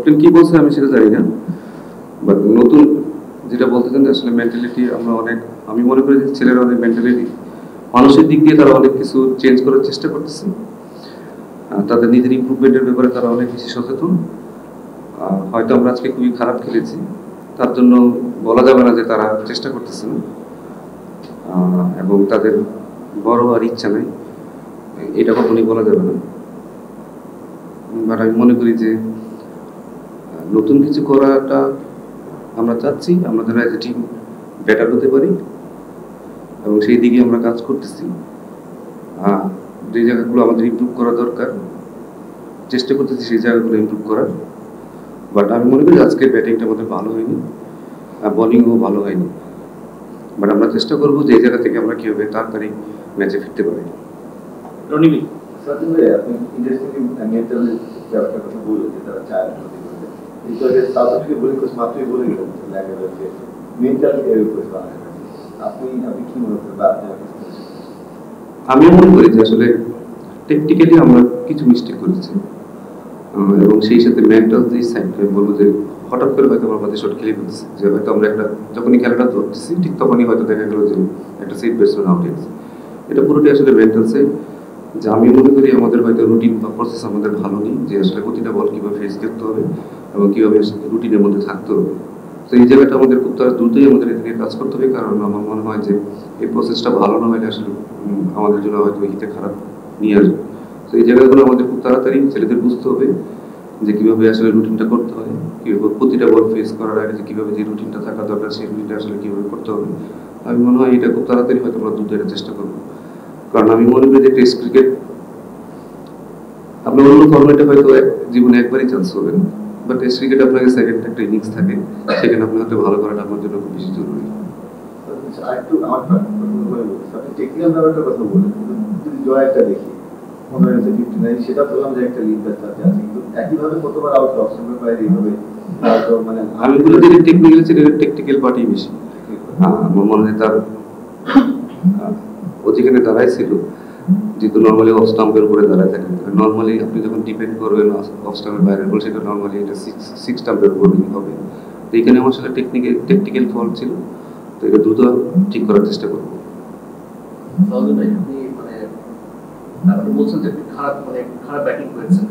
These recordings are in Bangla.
ক্যাপ্টেন কি বলছে আমি সেটা জানি না, বাট নতুন যেটা বলতেছেন আসলে মেন্টালিটি আমরা অনেক, আমি মনে করি যে ছেলেরা অনেক মেন্টালিটি মানুষের দিক দিয়ে তারা অনেক কিছু চেঞ্জ করার চেষ্টা করতেছে, তাদের নিজের ইমপ্রুভমেন্টের ব্যাপারে তারা অনেক বেশি সচেতন। হয়তো আমরা আজকে খুবই খারাপ খেলেছি, তার জন্য বলা যাবে না যে তারা চেষ্টা করতেছে না এবং তাদের বড় আর ইচ্ছা নেই, এটা কখনই বলা যাবে না। বাট আমি মনে করি যে নতুন কিছু করাটা আমরা চাচ্ছি, আমাদের এজ এ টিম বেটার হতে পারি এবং সেই দিকে আমরা কাজ করতেছি। যে জায়গাগুলো আমাদের ইমপ্রুভ করা দরকার চেষ্টা করতেছি সেই জায়গাগুলো ইমপ্রুভ করার। বাট আমি মনে করি আজকে ব্যাটিংটা আমাদের ভালো হয়নি আর বোলিংও ভালো হয়নি, বাট আমরা চেষ্টা করবো যে এই জায়গা থেকে আমরা কীভাবে তাড়াতাড়ি ম্যাচে ফিরতে পারি। রনিবি আপনি ইন্টারেস্টিং মেন্টাল ব্যাপারটার কথা বললেন যে তারা চায় কিন্তু সাউথ আফ্রিকা বোলিং কোচ মাত্রই বলে গেলেন যে মেন্টাল কোচ বানায়। আপনি কি মনে করেন? আমিও মনে করি যে আসলে টেকনিক্যালি আমরা কিছু মিস্টেক করেছি এবং সেই সাথে মেন্টাল যে সাইডটা বলবো যে হঠাৎ করে হয়তো আমরা আমাদের শট খেলে ফেলতেছি, যে হয়তো আমরা একটা যখনই খেলাটা ধরতেছি ঠিক তখনই হয়তো দেখা গেল যে একটা সেট ব্যাটসম্যান আউট হয়ে গেছে। এটা পুরোটাই আসলে মেন্টাল সাইড, যে আমি মনে করি আমাদের হয়তো রুটিন বা প্রসেস আমাদের ভালো নেই, যে আসলে প্রতিটা বল কীভাবে ফেস করতে হবে এবং কীভাবে রুটিনের মধ্যে থাকতে হবে। তো এই জায়গাটা আমাদের খুব তারা দ্রুতই আমাদের এদিকে কাজ করতে হবে, কারণ আমার মনে হয় যে এই প্রসেসটা ভালো না হলে আসলে আমাদের জন্য হয়তো হিতে খারাপ নিয়ে আসবে। তো এই জায়গাগুলো আমাদের খুব তাড়াতাড়ি ছেলেদের বুঝতে হবে যে কীভাবে আসলে রুটিনটা করতে হয়, কীভাবে প্রতিটা বল ফেস করার আগে যে কীভাবে যে রুটিনটা থাকা দরকার সেই রুটিনটা আসলে কীভাবে করতে হবে। আমি মনে হয় এটা খুব তাড়াতাড়ি হয়তো আমরা দ্রুত এটা চেষ্টা করবো, কারণ আমি মনে করি যে টেস্ট ক্রিকেট আপনার অন্য ফর্মেটে হয়তো জীবনে একবারই চান্স হবে, বাট টেস্ট ক্রিকেটে আপনাকে সেকেন্ড একটা ইনিংস থাকে, সেখানে আপনি হয়তো ভালো করাটা আপনার জন্য খুব বেশি জরুরি। আরেকটু আমার টেকনিক্যাল ব্যাপারটার কথা বললেন, যদি জয়টা দেখি 15-59 সেটা বললাম যে একটা লিড ব্যাটস আছে, কিন্তু একইভাবে কতবার আউট অপশনের বাইরে এইভাবে মানে আমি বলি যে টেকনিক্যাল ছিল, টেকনিক্যাল পার্টি বেশি। আমার মনে হয় তার ও যেখানে দাঁড়াই ছিল, যেহেতু নর্মালি অফ স্টাম্পের উপরে দাঁড়ায় থাকে, নর্মালি আপনি যখন ডিপেন্ড করবেন অফ স্টাম্পের বাইরে বল, সেটা নর্মালি এটা সিক্স স্টাম্পের উপর হবে। তো এখানে আমার আসলে টেকনিক্যাল ফল্ট ছিল, তো এটা দ্রুত ঠিক করার চেষ্টা করবো। আপনি বলছেন যে খারাপ ব্যাটিং করেছেন।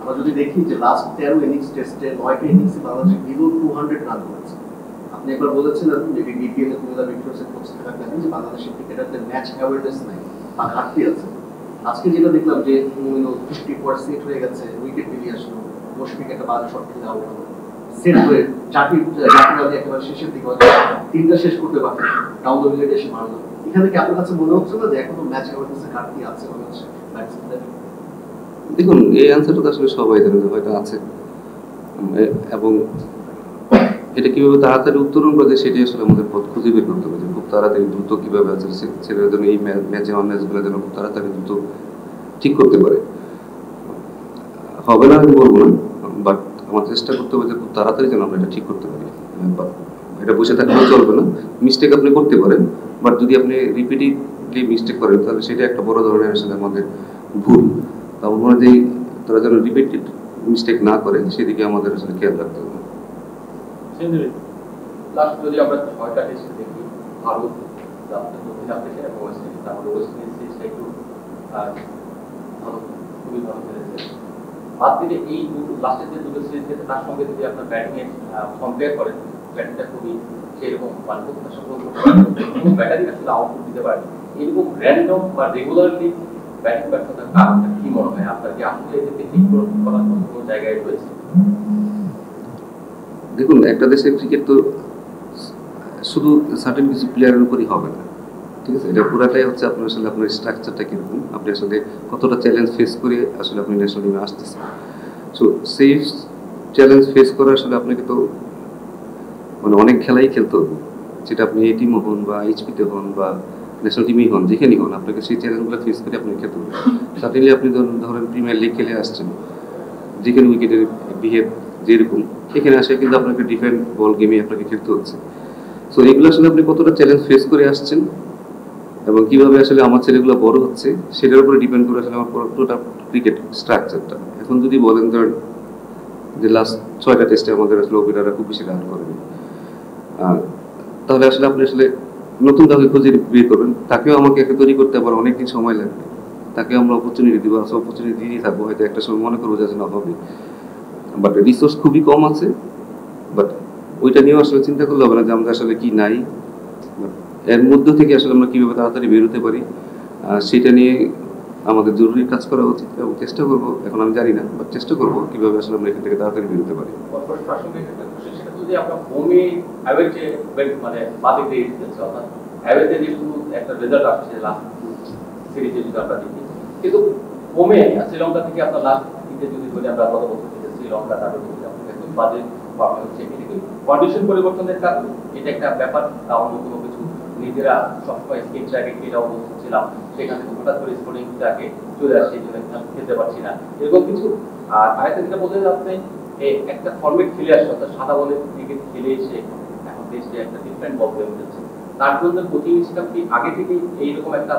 আমরা যদি দেখি যে লাস্ট 13 ইনিংস টেস্টে 9টা ইনিংসে বাংলাদেশ বিলো 200 রান করেছে। আপনি একবার বলেছিলেন যে বিপিএল এর কুমিল্লা ভিক্টোরিয়াসের কোচ থাকাকালীন যে বাংলাদেশের ক্রিকেটারদের ম্যাচ অ্যাওয়ারনেস নাই বা ঘাটতি আছে। আজকে যেটা দেখলাম যে 50% হয়ে গেছে, উইকেট মিলিয়ে আসলো, মুশফিক একটা বাজে শট খেলে আউট হলো, সেট হয়ে জাকির আলী একেবারে শেষের দিকে তিনটা শেষ করতে পারবে, ডাউন দ্য উইকেট এসে মারলো। এখানে কি আপনার কাছে মনে হচ্ছে না যে এখনো ম্যাচ অ্যাওয়ারনেসের ঘাটতি আছে বাংলাদেশে ব্যাটসম্যানদের? দেখুন, এই অ্যান্সারটা তো আসলে সবাই জানে যে হয়তো আছে, এবং এটা কিভাবে তাড়াতাড়ি উত্তরণ করা যায় সেটাই আসলে আমাদের পথ খুঁজে বের করতে হবে, যে খুব তাড়াতাড়ি দ্রুত কিভাবে আছে ছেলেরা যেন এই ম্যাচে ম্যাচগুলো যেন খুব তাড়াতাড়ি দ্রুত ঠিক করতে পারে। হবে না আমি বলবো না, বাট আমার চেষ্টা করতে হবে যে খুব তাড়াতাড়ি যেন আমরা এটা ঠিক করতে পারি। এটা বসে থাকলেও চলবে না, মিস্টেক আপনি করতে পারেন, বাট যদি আপনি রিপিটেডলি মিস্টেক করেন তাহলে সেটা একটা বড় ধরনের আসলে আমাদের ভুল। তো আমার মনে হয় যে তারা যেন রিপিটেড মিস্টেক না করে সেদিকে আমাদের আসলে খেয়াল রাখতে হবে। লাস্ট যদি আমরা 6টা টেস্ট দেখি, ভারত, দক্ষিণ আফ্রিকা এবং ওয়েস্ট ইন্ডিজ, তাহলে ওয়েস্ট ইন্ডিজ টেস্টটা একটু খুবই ভালো খেলেছে। বাদ দিলে এই লাস্টের যে দুটো সিরিজ গেছে তার সঙ্গে যদি আপনার ব্যাটিংয়ে কম্পেয়ার করেন, ব্যাটিংটা খুবই সেরকম ব্যাটারি আসলে আউটপুট দিতে পারে। এরকম র্যান্ডম বা রেগুলারলি ব্যাটিং ব্যর্থতার কারণটা কি মনে হয় আপনার, কি আসলে এতে ঠিক করার কোনো জায়গায় রয়েছে? দেখুন, একটা দেশের ক্রিকেট তো শুধু সার্টেন কিছু প্লেয়ারের উপরই হবে না, ঠিক আছে? এটা পুরাটাই হচ্ছে আপনার আসলে আপনার স্ট্রাকচারটা কীরকম, আপনি আসলে কতটা চ্যালেঞ্জ ফেস করে আসলে আপনি ন্যাশনাল টিমে আসতেছেন। সো সেই চ্যালেঞ্জ ফেস করে আসলে আপনাকে তো মানে অনেক খেলাই খেলতে হবে, যেটা আপনি এই টিমও হন বা এইচপিতে হন বা ন্যাশনাল টিমেই হন, যেখানেই হন, আপনাকে সেই চ্যালেঞ্জগুলো ফেস করে আপনাকে খেলতে হবে। সার্টেনলি আপনি ধরেন প্রিমিয়ার লিগ খেলে আসছেন, যেখানে উইকেটের বিহেভ যেরকম, সেখানে আসে কিন্তু আপনাকে ডিফেন্ড বল গেমে আপনাকে খেলতে হচ্ছে। সো এগুলো আসলে আপনি কতটা চ্যালেঞ্জ ফেস করে আসছেন এবং কীভাবে আসলে আমার ছেলেগুলো বড় হচ্ছে সেটার উপরে ডিপেন্ড করে আসলে আমার পুরোটা ক্রিকেট স্ট্রাকচারটা। এখন যদি বলেন ধরেন যে লাস্ট 6টা টেস্টে আমাদের আসলে ওপেনাররা খুব বেশি রান করেনি। তাহলে আসলে আপনি আসলে নতুন কাউকে খুঁজে বের করবেন, তাকেও আমাকে একটা তৈরি করতে আবার অনেকদিন সময় লাগবে, তাকে আমরা অপরচুনিটি দিব, আসলে অপরচুনিটি দিয়ে থাকবো, হয়তো একটা সময় মনে করবো যে না হবে, বাট রিসোর্স খুবই কম আছে। বাট ওইটা নিয়েও আসলে চিন্তা করলে হবে না যে আমরা আসলে কি নাই, এর মধ্য থেকে আসলে আমরা কীভাবে তাড়াতাড়ি বেরোতে পারি, সেটা নিয়ে আমাদের জরুরি কাজ করা উচিত এবং চেষ্টা করবো। এখন আমি জানি না, বাট চেষ্টা করবো কীভাবে আসলে আমরা এখান থেকে তাড়াতাড়ি বেরোতে পারি। প্রাসঙ্গিক একটা কোশ্চেন, সেটা যদি আপনার হোমে অ্যাওয়েতে মানে বাদে দিয়ে দিচ্ছে, অর্থাৎ অ্যাওয়েতে যেহেতু একটা রেজাল্ট আসছে লাস্ট সিরিজে যদি আমরা দেখি, কিন্তু হোমে শ্রীলঙ্কা থেকে আপনার লাস্ট সিরিজে যদি বলি আমরা গত বছর থেকে শ্রীলঙ্কা তারপর একদম বাজে পারফরমেন্স হচ্ছে, এটা কি কন্ডিশন পরিবর্তনের কারণে এটা একটা ব্যাপার, না অন্য কোনো কিছু? নিজেরা সবসময় স্কিন ট্র্যাকে খেলা অবস্থা ছিলাম, সেখান থেকে হঠাৎ করে স্পোর্টিং ট্র্যাকে চলে আসছে, এই জন্য খেলতে পারছি না, এরকম কিছু? আর আরেকটা যেটা বলতে যাচ্ছে, একটা ফরম্যাট খেলে আসছে, অর্থাৎ সাদা বলের ক্রিকেট খেলে এসে এখন দেশে একটা ডিফারেন্ট বল হয়ে উঠেছে, তার জন্য কোচিং স্টাফ কি আগে থেকে এইরকম একটা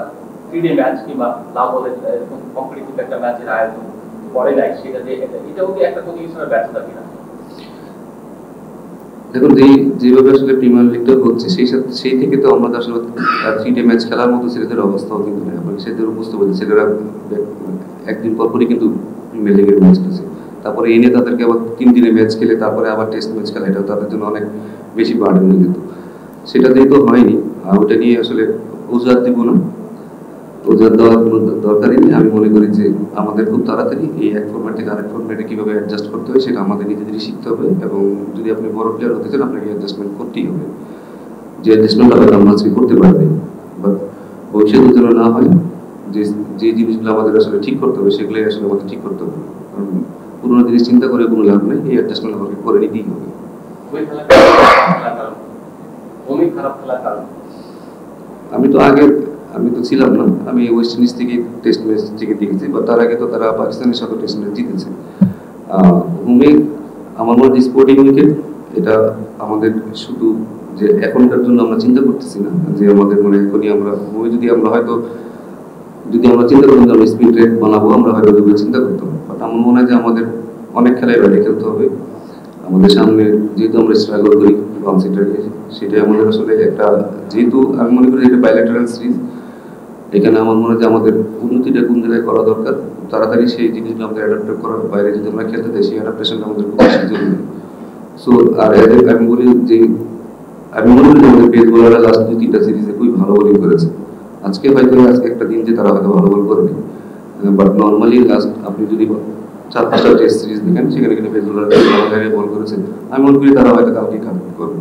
3-ডে ম্যাচ কিংবা লাভ বলের এরকম কম্পিটিটিভ একটা ম্যাচের আয়োজন করে নাই? সেটা যে এটাও কি একটা কোচিং স্টাফের ব্যর্থতা কিনা? দেখুন, যেভাবে আসলে প্রিমিয়ার লিগটা হচ্ছে সেই থেকে তো আমরা আসলে 3-ডে ম্যাচ খেলার মতো ছেলেদের অবস্থাও কিন্তু নেই। আমরা সেদের বুঝতে পারছি ছেলেরা একদিন পরপরই কিন্তু প্রিমিয়ার লিগের ম্যাচ খেলছে, তারপরে এনে তাদেরকে আবার 3 দিনে ম্যাচ খেলে তারপরে আবার টেস্ট ম্যাচ খেলা, এটা তাদের জন্য অনেক বেশি বার্ডেন হয়ে যেত। সেটা যেহেতু হয়নি, ওটা নিয়ে আসলে অজুহাত দিব না, অজুহাত দেওয়ার কোনো দরকারই নেই। আমি মনে করি যে আমাদের খুব তাড়াতাড়ি এই এক ফরম্যাট থেকে আরেক ফরম্যাটে কীভাবে অ্যাডজাস্ট করতে হয় সেটা আমাদের নিজেদেরই শিখতে হবে, এবং যদি আপনি বড় প্লেয়ার হতে চান আপনাকে অ্যাডজাস্টমেন্ট করতেই হবে। যে অ্যাডজাস্টমেন্ট হয়তো আমরা আজকে করতে পারবে, বাট ভবিষ্যতের জন্য না হয় যে যে জিনিসগুলো আমাদের আসলে ঠিক করতে হবে সেগুলোই আসলে আমাদের ঠিক করতে হবে, কারণ পুরোনো জিনিস চিন্তা করে কোনো লাভ নেই, এই অ্যাডজাস্টমেন্ট আমাকে করে নিতেই হবে। আমি তো ছিলাম না, আমি ওয়েস্ট ইন্ডিজ থেকে টেস্ট ম্যাচ থেকে দেখেছি, বা তার আগে তো তারা পাকিস্তানের সাথে টেস্ট ম্যাচ জিতেছে। হোমে আমার মনে হয় স্পোর্টিং উইকেট এটা আমাদের শুধু যে এখনকার জন্য আমরা চিন্তা করতেছি না, যে আমাদের মানে এখনই আমরা হোমে যদি আমরা হয়তো যদি আমরা চিন্তা করতাম যে আমরা স্পিড রেট বানাবো, আমরা হয়তো চিন্তা করতাম, বাট আমার মনে হয় যে আমাদের অনেক খেলায় বাইরে খেলতে হবে। আমাদের সামনে যেহেতু আমরা স্ট্রাগল করি কনসিডারে, সেটাই আমাদের আসলে একটা, যেহেতু আমি মনে করি এটা বাইল্যাটারাল সিরিজ, এখানে আমার মনে হয় যে আমাদের উন্নতিটা কোন জায়গায় করা দরকার, তাড়াতাড়ি সেই জিনিসগুলো আমাদের অ্যাডাপ্ট করার বাইরে যদি আমরা খেলতে চাই, সেই অ্যাডাপ্টেশনটা আমাদের খুব বেশি জরুরি। সো আর আমি বলি যে আমি মনে করি যে আমাদের পেস বোলাররা লাস্ট 2-3টা সিরিজে খুবই ভালো বোলিং করেছে। আজকে একটা দিন যে তারা হয়তো ভালো বল করবে, বাট নর্মালি লাস্ট আপনি যদি 4-5টা টেস্ট সিরিজ দেখেন, সেখানে কিন্তু পেস বোলাররা ভালো জায়গায় বল করেছে। আমি মনে করি তারা হয়তো কাউকে কাউন্ট করবে।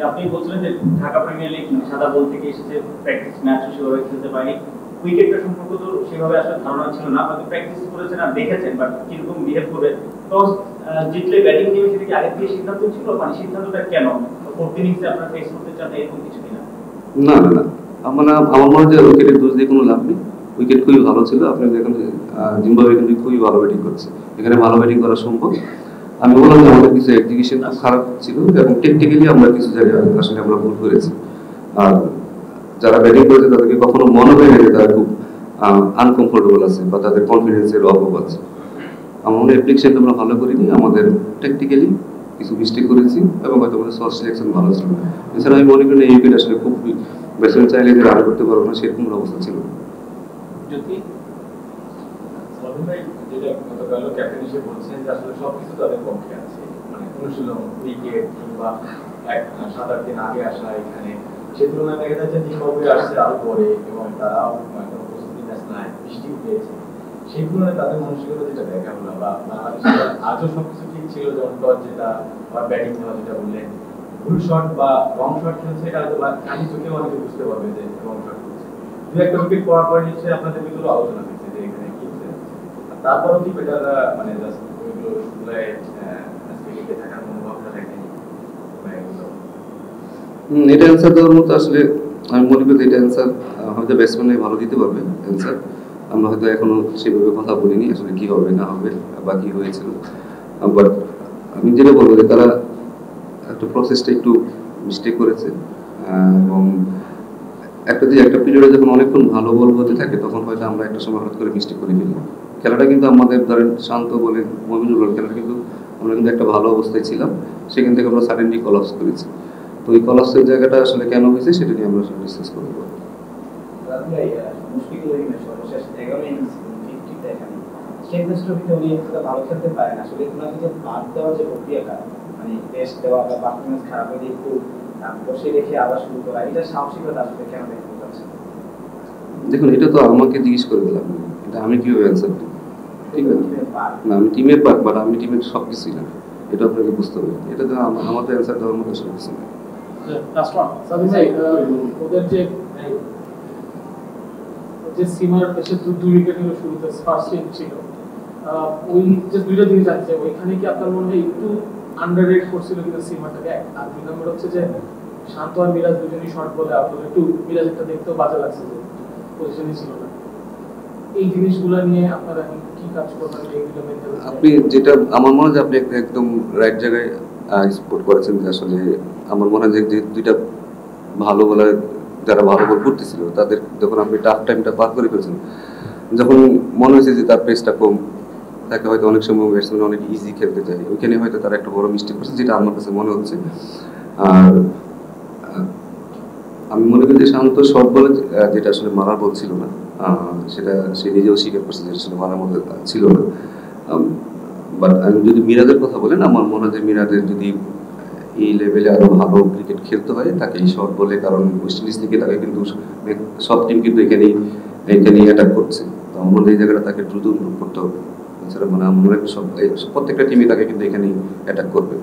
আপনি বলছিলেন যে ঢাকা প্রিমিয়ার লিগ সাদা বল থেকে এসেছে, প্র্যাকটিস ম্যাচও সেভাবে খেলতে পারেনি, উইকেটটা সম্পর্কে তো সেভাবে আসলে ধারণা ছিল না, হয়তো প্র্যাকটিস করেছেন আর দেখেছেন, বাট কিরকম বিহেভ করবে, তো জিতলে ব্যাটিং নেমে সেটা কি আগে থেকে সিদ্ধান্ত ছিল, মানে সিদ্ধান্তটা কেন ফোর্থ ইনিংসে আপনারা ফেস করতে চান এরকম কিছু কিনা? না না না, আমার মনে হয় যে উইকেটের দোষ দিয়ে কোনো লাভ নেই, উইকেট খুবই ভালো ছিল। আপনি দেখেন জিম্বাবুয়ে কিন্তু খুবই ভালো ব্যাটিং করছে, এখানে ভালো ব্যাটিং করা সম্ভব। আমি বললাম যে আমাদের কিছু এক্সিকিউশন খুব খারাপ ছিল এবং টেকনিক্যালি আমরা কিছু জায়গায় আসলে আমরা ভুল করেছি। আর যারা ব্যাটিং করেছে তাদেরকে কখনো মনে হয় না যে তারা খুব আনকমফোর্টেবল আছে বা তাদের কনফিডেন্সের অভাব আছে। আমার মনে হয় অ্যাপ্লিকেশন আমরা ভালো করিনি, আমাদের টেকনিক্যালি কিছু মিস্টেক করেছি এবং হয়তো আমাদের শর্ট সিলেকশন ভালো ছিল। এছাড়া আমি মনে করি এই উইকেট আসলে খুব ব্যাটসম্যান চাইলে যে রান করতে পারবো না সেরকম অবস্থা ছিল। যদি যেটা গতকাল ক্যাপ্টেন হিসেবে বলছেন যে আসলে সবকিছু তাদের পক্ষে আছে, মানে অনুশীলন, উইকেট কিংবা 7-8 দিন আগে আসা এখানে, সে তুলনায় দেখা যাচ্ছে জিম্বাবুয়ে আসছে আরো পরে এবং তারাও কোনো প্রস্তুতি ম্যাচ নাই, বৃষ্টি পেয়েছে, সেই তুলনায় তাদের মানসিকতা যেটা দেখা হলো বা বাংলাদেশের আজও সবকিছু ঠিক ছিল, যেমন টস যেটা বা ব্যাটিং দেওয়া যেটা বললেন, ভুল শট বা রং শট খেলছে, এটা হয়তো খালি চোখে অনেকে বুঝতে পারবে যে রং শট খেলছে। দু একটা উইকেট পড়ার পরে নিশ্চয়ই আপনাদের ভিতরে আলোচনা হয়েছে যে এখানে কি তারপরও কি বেটাররা মানে জাস্ট ওইগুলো শুনলে আজকে লিখে থাকার মনোভাবটা দেখেনি? এটা অ্যান্সার দেওয়ার মতো আসলে আমি মনে করি এটা অ্যান্সার হয়তো ব্যাটসম্যানে ভালো দিতে পারবে অ্যান্সার। আমরা হয়তো এখনো সেভাবে কথা বলিনি আসলে কি হবে না হবে বা কি হয়েছিল, বাট আমি যেটা বলবো যে তারা একটা প্রসেসটা একটু মিস্টেক করেছে এবং একটা পিরিয়ডে যখন অনেকক্ষণ ভালো বল হতে থাকে তখন হয়তো আমরা একটা সময় হঠাৎ করে মিস্টেক করে ফেলি। খেলাটা কিন্তু আমাদের ধরেন শান্ত বলে মমিনুল খেলাটা কিন্তু আমরা কিন্তু একটা ভালো অবস্থায় ছিলাম, সেখান থেকে আমরা সাডেনলি কলাপস করেছি। তো ওই কলাপসের জায়গাটা আসলে কেন হয়েছে সেটা নিয়ে আমরা ডিসকাস করব। সর্বশেষ 11 ইনিংস 50 দেখানি, সেই দৃষ্টিতে উনি একটা ভালো খেলতে পারেন। আসলে ওনাকে যে বাদ দেওয়ার যে প্রক্রিয়াটা, মানে টেস্ট দেওয়া বা পারফরমেন্স খারাপ হলে একটু বসে রেখে আবার শুরু করা, এটা সাহসিকতা আসলে কেন দেখতে পাচ্ছেন? দেখুন, এটা তো আমাকে জিজ্ঞেস করে দিলাম, এটা আমি কিভাবে অ্যান্সার দেব? ঠিক আছে না, আমি টিমের পার্ট, বাট আমি টিমের সব কিছুই না, এটা আপনাকে বুঝতে হবে। এটা তো আমাদের অ্যান্সার দেওয়ার মতো আসলে কিছু না। ওদের যে সীমার এসে 2 উইকেট নিল শুরুতে, ফার্স্ট সুইং ছিল, ওই যে দুইটা জিনিস আছে, ওইখানে কি আপনার মনে হয় একটু আন্ডাররেট করছিল কিন্তু সীমাটাকে? আর 2 নম্বর হচ্ছে যে শান্ত আর মিরাজ দুজনই শর্ট বলে আপনার একটু মিরাজ একটা দেখতেও বাজে লাগছে যে পজিশনই ছিল না। এই জিনিসগুলো নিয়ে আপনারা কি কাজ করবেন? এইগুলো মেনটেন আপনি যেটা আমার মনে হয় যে আপনি একদম রাইট জায়গায় স্পট করেছেন, যে আসলে আমার মনে হয় যে দুইটা ভালো বোলার যারা ভালো বল করতেছিল তাদের যখন আপনি টাফ টাইমটা পার করে ফেলছেন, যখন মনে হয়েছে যে তার পেসটা কম, তাকে হয়তো অনেক সময় ব্যাটসম্যান অনেক ইজি খেলতে চায়, ওইখানে হয়তো তার একটা বড় মিস্টেক করছে, যেটা আমার কাছে মনে হচ্ছে। আর আমি মনে করি যে শান্ত শর্ট বলে যেটা আসলে মারার বল ছিল না, সেটা সে নিজেও স্বীকার করছে যে আসলে মারার মধ্যে ছিল না। বাট আমি যদি মিরাজের কথা বলেন, আমার মনে হয় যে মিরাজের যদি এই লেভেলে আরো ভালো ক্রিকেট খেলতে হয় তাকে এই শর্ট বলে, কারণ ওয়েস্ট ইন্ডিজ থেকে তাকে কিন্তু সব টিম কিন্তু এখানেই অ্যাটাক করছে। তো আমার মনে হয় এই জায়গাটা তাকে দ্রুত ইমপ্রুভ করতে হবে। এছাড়া মানে আমার মনে হয় প্রত্যেকটা টিমই তাকে কিন্তু এখানেই অ্যাটাক করবে।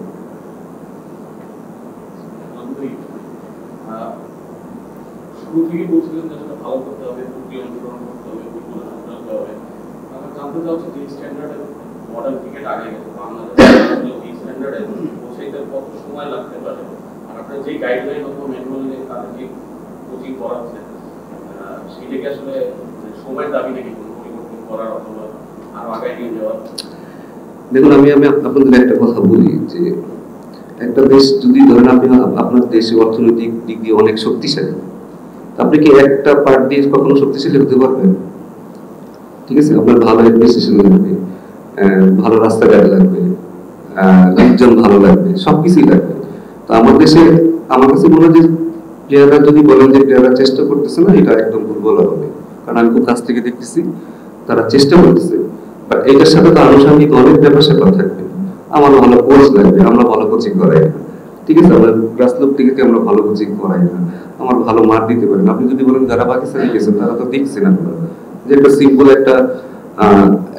শুরু থেকেই বলছিলেন যে আসলে ভালো করতে হবে, প্রক্রিয়া অনুসরণ করতে হবে, ফুটবল জানতে হবে। আমরা জানতে চাচ্ছি যে স্ট্যান্ডার্ডে মডার্ন ক্রিকেট আগে গেছে, বাংলাদেশে এই স্ট্যান্ডার্ডে পৌঁছাইতে কত সময় লাগতে পারে? আর আপনার যে গাইডলাইন অথবা ম্যানুয়ালি তাদের যে কোচিং করাচ্ছে, সেটাকে আসলে সময়ের দাবি নাকি কোনো পরিবর্তন করার অথবা আরো আগায় নিয়ে যাওয়ার? দেখুন, আমি আপনাদের একটা কথা বলি যে একটা দেশ যদি ধরেন আপনি আপনার দেশে অর্থনৈতিক দিক দিয়ে অনেক শক্তিশালী, আপনি কি একটা পার্ট দিয়ে কখনো শক্তিশালী হতে পারবেন? ঠিক আছে, আপনার ভালো অ্যাডমিনিস্ট্রেশন লাগবে, ভালো রাস্তাঘাট লাগবে, লোকজন ভালো লাগবে, সবকিছুই লাগবে। তো আমার দেশে আমার কাছে মনে হয় যে প্লেয়াররা যদি বলেন যে প্লেয়াররা চেষ্টা করতেছে না, এটা একদম ভুল বলা হবে। কারণ আমি খুব কাছ থেকে দেখতেছি তারা চেষ্টা করতেছে, বাট এটার সাথে তো আনুষঙ্গিক অনেক ব্যাপার স্যাপার থাকবে। আমার ভালো কোচ লাগবে, আমরা ভালো কোচিং করাই না, ঠিক আছে, আমরা গ্রাসরুট থেকে আমরা ভালো কোচিং করাই না, আমার ভালো মার দিতে পারেন। আপনি যদি বলেন যারা পাকিস্তানে গেছেন তারা তো দেখছেন আপনারা যে একটা সিম্পল একটা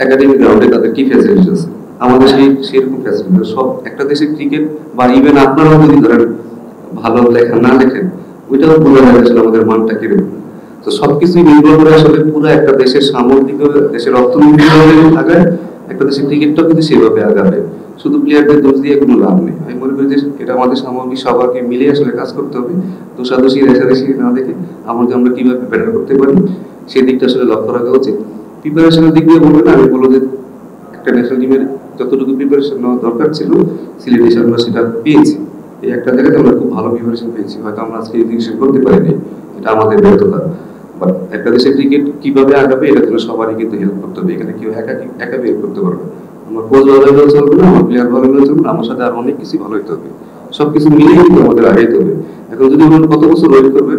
একাডেমি গ্রাউন্ডে তাদের কি ফ্যাসিলিটি আছে, আমাদের সেরকম ফ্যাসিলিটি সব একটা দেশের ক্রিকেট বা ইভেন আপনারাও যদি ধরেন ভালো লেখা না লেখেন, ওইটাও বোঝা যায় আসলে আমাদের মানটা কিরকম। তো সবকিছুই নির্ভর করে আসলে পুরো একটা দেশের সামগ্রিক দেশের অর্থনৈতিক আগায়, একটা দেশের ক্রিকেটটাও কিন্তু সেভাবে আগাবে। শুধু প্লেয়ারদের দোষ দিয়ে কোনো লাভ নেই। আমি মনে করি যে এটা আমাদের সামগ্রিক সবাইকে মিলে আসলে কাজ করতে হবে, দোষাদোষী রেষারেষি না দেখে আমাদের আমরা কিভাবে বেটার করতে পারি সেই দিকটা আসলে লক্ষ্য রাখা উচিত। প্রিপারেশনের দিক দিয়ে বলবো না, আমি বলবো যে একটা ন্যাশনাল টিমের যতটুকু প্রিপারেশন নেওয়া দরকার ছিল সিলেট এসে আমরা সেটা পেয়েছি। এই একটা জায়গাতে আমরা খুব ভালো প্রিপারেশন পেয়েছি, হয়তো আমরা আজকে এডুকেশন করতে পারিনি, এটা আমাদের ব্যর্থতা। বাট একটা দেশের ক্রিকেট কিভাবে আগাবে এটা জন্য সবারই কিন্তু হেল্প করতে হবে, এখানে কেউ একা হেল্প করতে পারবে না। আমার কোচ ভালো হলেও চলবে না, আমার প্লেয়ার ভালো হলেও চলবে না, আমার সাথে আর অনেক কিছু ভালো হতে হবে, সবকিছু মিলেই কিন্তু আমাদের আগাইতে হবে। এখন যদি বলেন কত বছর ওয়েট করবে,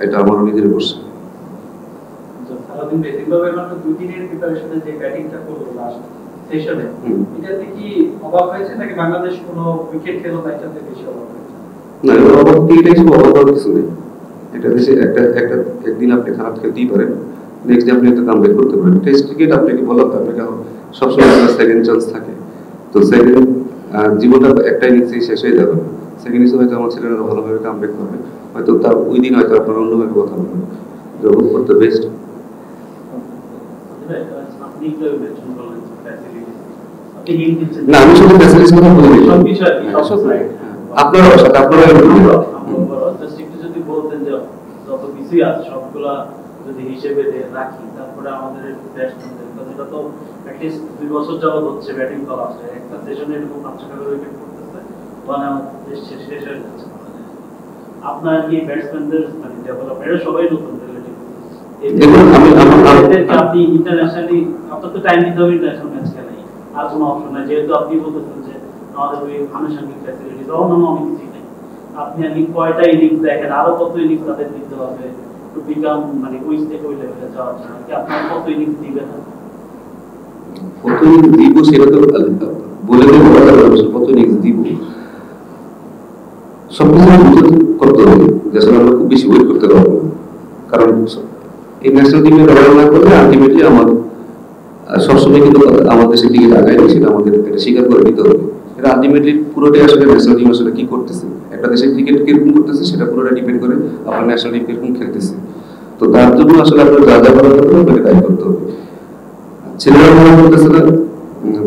এটা আমার নিজের কোশ্চেন। সারাদিন বেসিকভাবে মাত্র 2 দিনের প্রিপারেশনে যে ব্যাটিংটা করলো লাস্ট সেশনে, এটাতে কি অবাক হয়েছে নাকি বাংলাদেশ কোনো উইকেট খেলো না এটাতে বেশি অবাক হয়েছে? না, অবাক এটাই সব অবাক হওয়ার কিছু নেই। একটা দেশে একদিন আপনি খারাপ খেলতেই পারেন, নেক্সট ডে আপনি একটা কামব্যাক করতে পারেন। টেস্ট ক্রিকেট আপনাকে বললাম তো, আপনাকে সবসময় সেকেন্ড চান্স থাকে। তো সেকেন্ড জীবনটা একটা ইনিংসেই শেষ হয়ে যাবে, সেকেন্ড ইনিংসে হয়তো আমার ছেলেরা ভালোভাবে কামব্যাক করবে, হয়তো তার ওই দিন হয়তো আপনার অন্যভাবে কথা বলবেন। Hope for the best. না, আমি শুধু ফ্যাসিলিটিস কথা বলি, আপনারা সাথে আপনারা যদি বলতেন যে যত কিছুই আছে সবগুলা যদি হিসেবে রাখি, তারপরে আমাদের ব্যাটসম্যানদের যেটা তো অ্যাটলিস্ট 2 বছর যাবত হচ্ছে ব্যাটিং করা আছে, একটা সেশনে এরকম 5 করে উইকেট করতেছে, মানে আমাদের শেষ হয়ে যাচ্ছে। আপনার কি ব্যাটসম্যানদের মানে ডেভেলপমেন্ট সবাই নতুন রিলেটিভ, আপনি ইন্টারন্যাশনালি আপনার তো টাইম দিতে হবে ইন্টারন্যাশনাল ম্যাচ খেলাই, আর কোনো অপশন নাই, যেহেতু আপনি বলতেছেন যে আমাদের ওই আনুষঙ্গিক ফ্যাসিলিটিস অন্যান্য অনেক কিছুই নেই। আপনি আর কি কয়টা ইনিংস দেখেন, আরো কত ইনিংস তাদের দিতে হবে টু বিকাম মানে ওই স্টেপ ওই লেভেলে যাওয়ার জন্য, কি আপনার কত ইনিংস দিবেন? কত ইনিংস দিব সেটা তো বলে দেবো, কত ইনিংস দিব সবকিছু করতে হবে, যেসব আমরা খুব বেশি ওয়েট করতে পারবো না। কারণ এই ন্যাশনাল টিমে ব্যবহার না করলে আলটিমেটলি আমার সবসময় কিন্তু আমার দেশের দিকে আগায় সেটা আমাদের এটা স্বীকার করে নিতে হবে। এটা আলটিমেটলি পুরোটাই আসলে ন্যাশনাল টিম আসলে কি করতেছে, একটা দেশের ক্রিকেট কিরকম করতেছে সেটা পুরোটা ডিপেন্ড করে আপনার ন্যাশনাল টিম কিরকম খেলতেছে। তো তার জন্য আসলে আপনার যা যা করা করতে হবে তাই করতে হবে। ছেলেরা ভালো করতেছে না,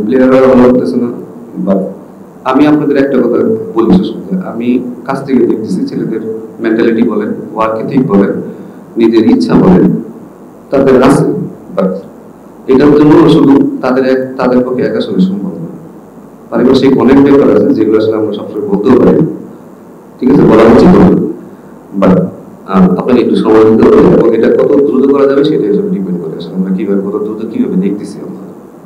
প্লেয়াররা ভালো করতেছে না, বাট আমি আপনাদের একটা কথা বলি, আমি কাছ থেকে দেখতেছি ছেলেদের মেন্টালিটি বলেন, ওয়ার্ক এথিক বলেন, নিজের ইচ্ছা বলেন, তাদের আছে, বাট এটার জন্য শুধু তাদের পক্ষে একা আসলে সম্ভব না। পারিপার্শ্বিক অনেক ব্যাপার আছে যেগুলো আসলে আমরা সবসময় বলতেও পারি, ঠিক আছে, বলা উচিত না, বাট আপনাকে একটু সময় দিতে হবে এবং এটা কত দ্রুত করা যাবে সেটা ডিপেন্ড করে আসলে আমরা কিভাবে কত দ্রুত কিভাবে দেখতেছি আমরা।